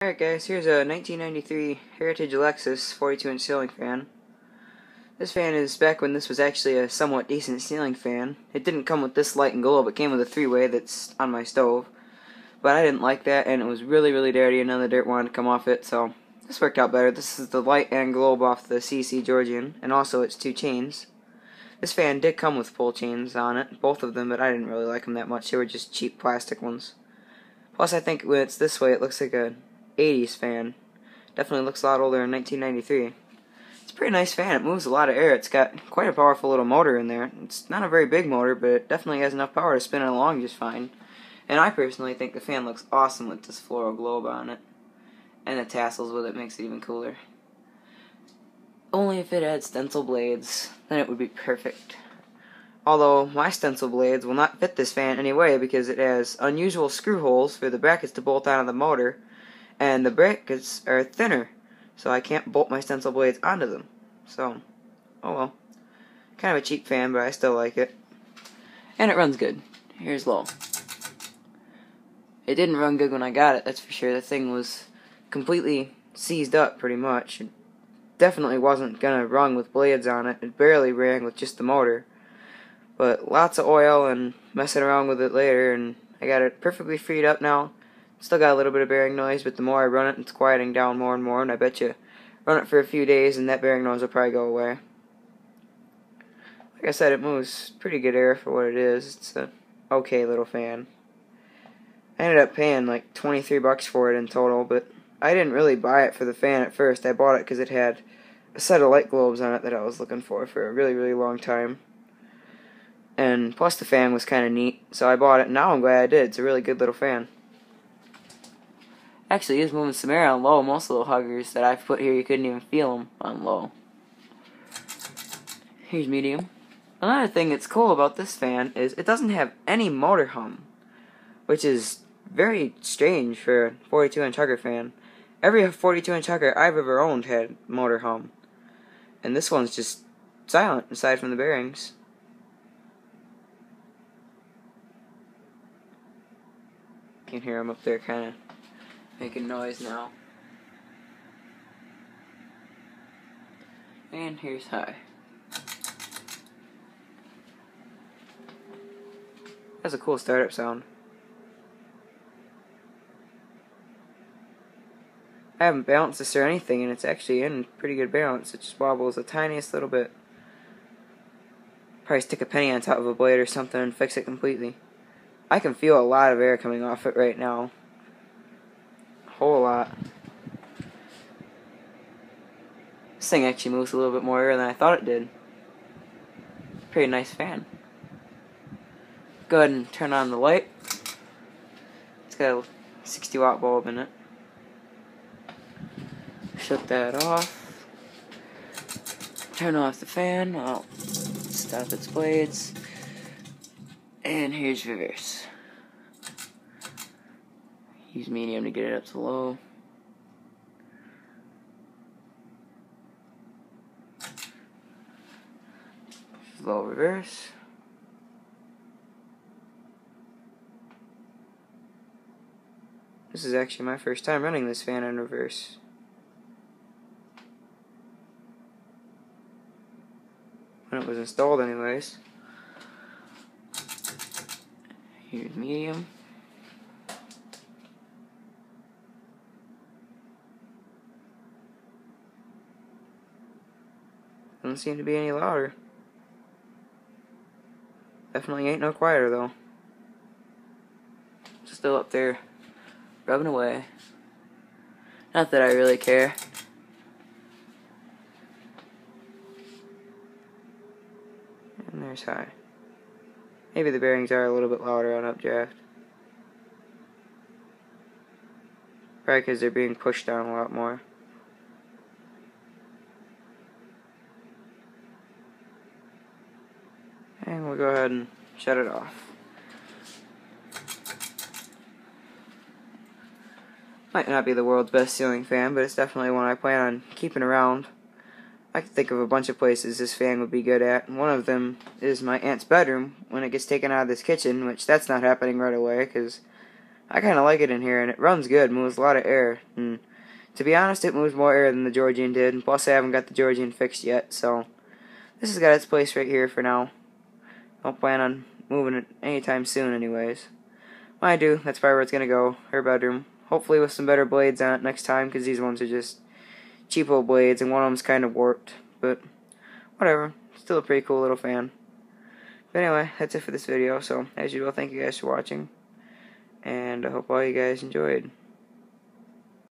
Alright guys, here's a 1993 Heritage Alexis 42-inch ceiling fan. This fan is back when this was actually a somewhat decent ceiling fan. It didn't come with this light and globe, it came with a three-way that's on my stove. But I didn't like that, and it was really dirty, and none of the dirt wanted to come off it, so this worked out better. This is the light and globe off the CC Georgian, and also it's two chains. This fan did come with pull chains on it, both of them, but I didn't really like them that much. They were just cheap plastic ones. Plus, I think when it's this way, it looks like a 80s fan. Definitely looks a lot older in 1993. It's a pretty nice fan. It moves a lot of air. It's got quite a powerful little motor in there. It's not a very big motor, but it definitely has enough power to spin it along just fine. And I personally think the fan looks awesome with this floral globe on it. And the tassels with it makes it even cooler. Only if it had stencil blades, then it would be perfect. Although, my stencil blades will not fit this fan anyway because it has unusual screw holes for the brackets to bolt onto the motor, and the brackets are thinner, so I can't bolt my stencil blades onto them. So, oh well. Kind of a cheap fan, but I still like it. And it runs good. Here's low. It didn't run good when I got it, that's for sure. The thing was completely seized up, pretty much. It definitely wasn't gonna run with blades on it. It barely ran with just the motor. But lots of oil and messing around with it later, and I got it perfectly freed up now. Still got a little bit of bearing noise, but the more I run it, it's quieting down more and more, and I bet you run it for a few days and that bearing noise will probably go away. Like I said, it moves pretty good air for what it is. It's an okay little fan. I ended up paying like 23 bucks for it in total, but I didn't really buy it for the fan at first. I bought it because it had a set of light globes on it that I was looking for a really long time. And plus the fan was kind of neat, so I bought it, and now I'm glad I did. It's a really good little fan. Actually, it's moving some air on low. Most of the huggers that I've put here, you couldn't even feel them on low. Here's medium. Another thing that's cool about this fan is it doesn't have any motor hum, which is very strange for a 42-inch hugger fan. Every 42-inch hugger I've ever owned had motor hum, and this one's just silent aside from the bearings. You can hear them up there kind of making noise now. And here's high. That's a cool startup sound. I haven't balanced this or anything, and it's actually in pretty good balance. It just wobbles the tiniest little bit. Probably stick a penny on top of a blade or something and fix it completely. I can feel a lot of air coming off it right now. A whole lot. This thing actually moves a little bit more air than I thought it did. Pretty nice fan. Go ahead and turn on the light. It's got a 60-watt bulb in it. Shut that off. Turn off the fan. I'll stop its blades. And here's reverse. Use medium to get it up to low. Low reverse. This is actually my first time running this fan in reverse. When it was installed anyways. Here's medium. Doesn't seem to be any louder. Definitely ain't no quieter though. Still up there, rubbing away. Not that I really care. And there's high. Maybe the bearings are a little bit louder on updraft. Probably because they're being pushed down a lot more. And we'll go ahead and shut it off. Might not be the world's best ceiling fan, but it's definitely one I plan on keeping around. I can think of a bunch of places this fan would be good at. One of them is my aunt's bedroom when it gets taken out of this kitchen, which that's not happening right away because I kind of like it in here, and it runs good, moves a lot of air, and to be honest, it moves more air than the Georgian did, and plus I haven't got the Georgian fixed yet, so this has got its place right here for now. I don't plan on moving it anytime soon anyways. When I do, that's probably where it's going to go, her bedroom. Hopefully with some better blades on it next time, because these ones are just cheapo blades, and one of them's kind of warped, but whatever, still a pretty cool little fan. But anyway, that's it for this video, so as usual, thank you guys for watching, and I hope all you guys enjoyed.